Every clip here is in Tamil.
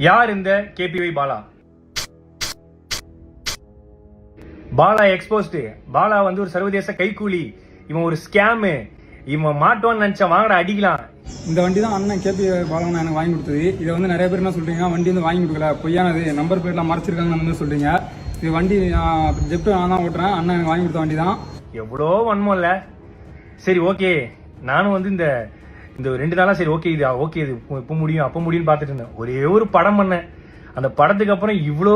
யார் இந்த கேபிஒய் பாலா? பாலா எக்ஸ்போஸ்டு. பாலா வந்து ஒரு சர்வதேச கைக்கூலி, இவன் ஒரு ஸ்கேமு, இவன் மாட்டோன்னு நினைச்சா வாங்கட அடிக்கலாம். இந்த வண்டி தான் அண்ணன் கேபி பாலா எனக்கு வாங்கி கொடுத்தது. இதை வந்து நிறைய பேர் என்ன சொல்றீங்க, வண்டி வந்து வாங்கி கொடுக்கல, பொய்யானது, நம்பர் பிளேட்லாம் மறைச்சிருக்காங்கன்னு சொல்றீங்க. இது வண்டி ஜெப்ட் நான் தான் ஓட்டுறேன், அண்ணன் எனக்கு வாங்கி கொடுத்த வண்டி தான். எவ்வளோ வன்மம் இல்ல. சரி ஓகே, நானும் வந்து இந்த 2 நாளா சரி ஓகே இது ஓகே இது இப்போ முடியும் அப்போ முடியும்னு பார்த்துட்டு இருந்தேன். ஒரே ஒரு படம் பண்ணேன். அந்த படத்துக்கு அப்புறம் இவ்வளோ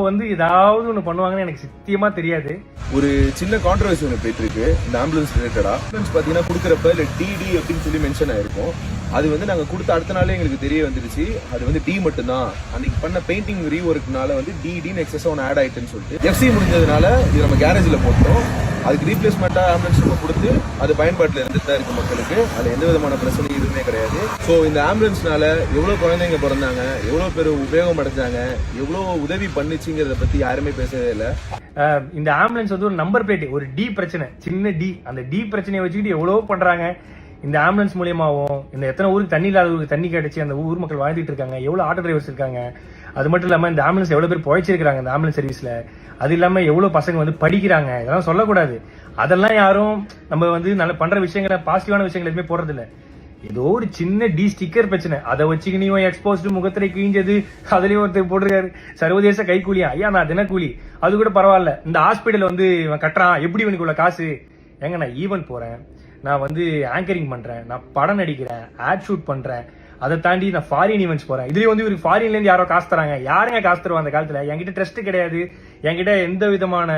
வந்து ஏதாவது ஒன்று பண்ணுவாங்கன்னு எனக்கு சத்தியமா தெரியாது. ஒரு சின்ன கான்ட்ரவர்சி ஒன்று போயிட்டு இருக்கு இந்த ஆம்புலன்ஸ் ரிலேட்டடா. ஆம்புலன்ஸ் பார்த்தீங்கன்னா கொடுக்குறப்ப இல்லை டிடி அப்படின்னு சொல்லி மென்ஷன் ஆயிருக்கும். அது வந்து நாங்கள் கொடுத்த அடுத்த நாளே எங்களுக்கு தெரிய வந்துருச்சு அது வந்து டி மட்டும்தான். அன்னைக்கு பண்ண பெயிண்டிங் ரீஒர்க்னால வந்து டிடின்னு எக்ஸஸாக ஒன்று ஆட் ஆயிட்டுன்னு சொல்லிட்டு எஃப்சி முடிஞ்சதுனால இது நம்ம கேரேஜில் போட்டோம். அதுக்கு ரீப்ளேஸ்மெண்ட்டாக ஆம்புலன்ஸ் நம்ம கொடுத்து அது பயன்பாட்டில் இருந்துட்டு தான் இருக்கு மக்களுக்கு. அதில் எந்த விதமான பிரச்சனையும் எதுவுமே கிடையாது. ஸோ இந்த ஆம்புலன்ஸ்னால எவ்வளோ குழந்தைங்க பிறந்தாங்க, எவ்வளோ பேர் உபயோகம் அடைஞ்சாங்க, எவ்வளோ உதவி பண்ணுச்சுங்கிறத பற்றி யாருமே பேசவே இல்லை. இந்த ஆம்புலன்ஸ் வந்து ஒரு நம்பர் பிளேட், ஒரு டி பிரச்சனை, சின்ன டி, அந்த டி பிரச்சனையை வச்சுக்கிட்டு எவ்வளோ பண்றாங்க. இந்த ஆம்புலன்ஸ் மூலியமாவும் இந்த எத்தனை ஊருக்கு தண்ணி இல்லாத ஊருக்கு தண்ணி கிடைச்சி அந்த ஊர் மக்கள் வாழ்ந்துட்டு இருக்காங்க, எவ்வளோ ஆட்டோ டிரைவர்ஸ் இருக்காங்க. அது மட்டும் இல்லாமல் இந்த ஆம்புலன்ஸ் எவ்வளோ பேர் புழைச்சிருக்காங்க இந்த ஆம்புலன்ஸ் சர்வீஸ்ல. அது இல்லாம எவ்வளவு பசங்க வந்து படிக்கிறாங்க, இதெல்லாம் சொல்லக்கூடாது. அதெல்லாம் யாரும் நம்ம வந்து நல்ல பண்ற விஷயங்களை, பாசிட்டிவான விஷயங்கள் எதுவுமே போடுறது இல்ல. ஏதோ ஒரு சின்ன டி ஸ்டிக்கர் பிரச்சனை, அதை வச்சுக்கு நீ எக்ஸ்போஸ்டு முகத்திரை கிழிஞ்சது, அதுலயும் ஒருத்தர் போட்டிருக்காரு சர்வதேச கைக்கூலியா. ஐயா நான் தினக்கூலி, அது கூட பரவாயில்ல. இந்த ஹாஸ்பிட்டல் வந்து இவன் கட்டுறான், எப்படி இவனுக்கு உள்ள காசு? ஏங்க நான் ஈவென்ட் போறேன், நான் வந்து ஆங்கரிங் பண்றேன், நான் படம் நடிக்கிறேன், ஆட் ஷூட் பண்றேன், அதை தாண்டி நான் ஃபாரின் ஈவெண்ட்ஸ் போறேன். இதுலயும் வந்து இவருக்கு ஃபாரின்ல இருந்து யாரோ காசு தராங்க. யாருங்க காசு தருவா அந்த காலத்துல? என்கிட்ட ட்ரஸ்ட் கிடையாது, என்கிட்ட எந்த விதமான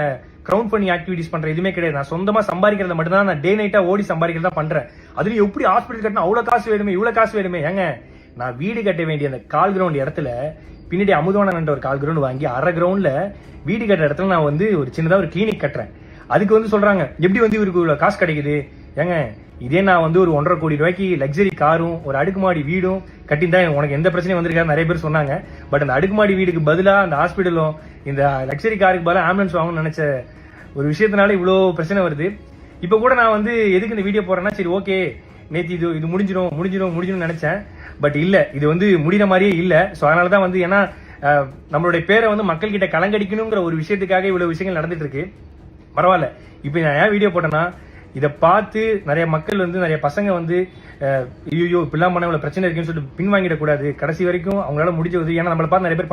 கிரவுண்ட் பண்ணி ஆக்டிவிட்டிஸ் பண்ற எதுவுமே கிடையாது. நான் சொந்தமா சம்பாதிக்கிறத மட்டும் தான், நான் டே நைட்டா ஓடி சம்பாதிக்கிறதா பண்றேன். அதுலயும் எப்படி ஹாஸ்பிட்டல் கட்டினா அவ்வளவு காசு வேணுமே, இவ்வளவு காசு வேணுமே? ஏங்க நான் வீடு கட்ட வேண்டிய அந்த கால் கிரவுண்ட் இடத்துல பின்னாடி அமுதவானன்ற ஒரு கால் கிரவுண்ட் வாங்கி அரை கிரவுண்ட்ல வீடு கட்டுற இடத்துல நான் வந்து ஒரு சின்னதா ஒரு கிளினிக் கட்டுறேன். அதுக்கு வந்து சொல்றாங்க எப்படி வந்து இவருக்கு இவ்வளவு காசு கிடைக்குது? ஏங்க இதே நான் வந்து ஒரு 1.5 கோடி ரூபாய்க்கு லக்ஸரி காரும் ஒரு அடுக்குமாடி வீடும் கட்டியிருந்தா உனக்கு எந்த பிரச்சனையும் வந்திருக்காரு நிறைய பேர் சொன்னாங்க. பட் அந்த அடுக்குமாடி வீடுக்கு பதிலா அந்த ஹாஸ்பிட்டலும் இந்த லக்ஸரி காருக்கு பதிலாக ஆம்புலன்ஸ் வாங்கணும்னு நினைச்ச ஒரு விஷயத்தினால இவ்வளோ பிரச்சனை வருது. இப்போ கூட நான் வந்து எதுக்கு இந்த வீடியோ போறேன்னா, சரி ஓகே நேற்று இது முடிஞ்சிடும் நினைச்சேன். பட் இல்ல, இது வந்து முடிகிற மாதிரியே இல்ல. ஸோ அதனாலதான் வந்து ஏன்னா நம்மளுடைய பேரை வந்து மக்கள் கிட்ட கலங்கடிக்கணுங்கிற ஒரு விஷயத்துக்காக இவ்வளவு விஷயங்கள் நடந்துட்டு இருக்கு. பரவாயில்ல, இப்போ நான் ஏன் வீடியோ போட்டேன்னா, இதை பார்த்து நிறைய மக்கள் வந்து நிறைய பசங்க வந்து ஐயோ இப்படிலாம் பண்ண இவ்வளவு பிரச்சனை இருக்குன்னு சொல்லிட்டு பின்வாங்கிடக்கூடாது. கடைசி வரைக்கும் அவங்களால முடிஞ்ச உதவி, ஏன்னா நம்மளை பார்த்து நிறைய பேர்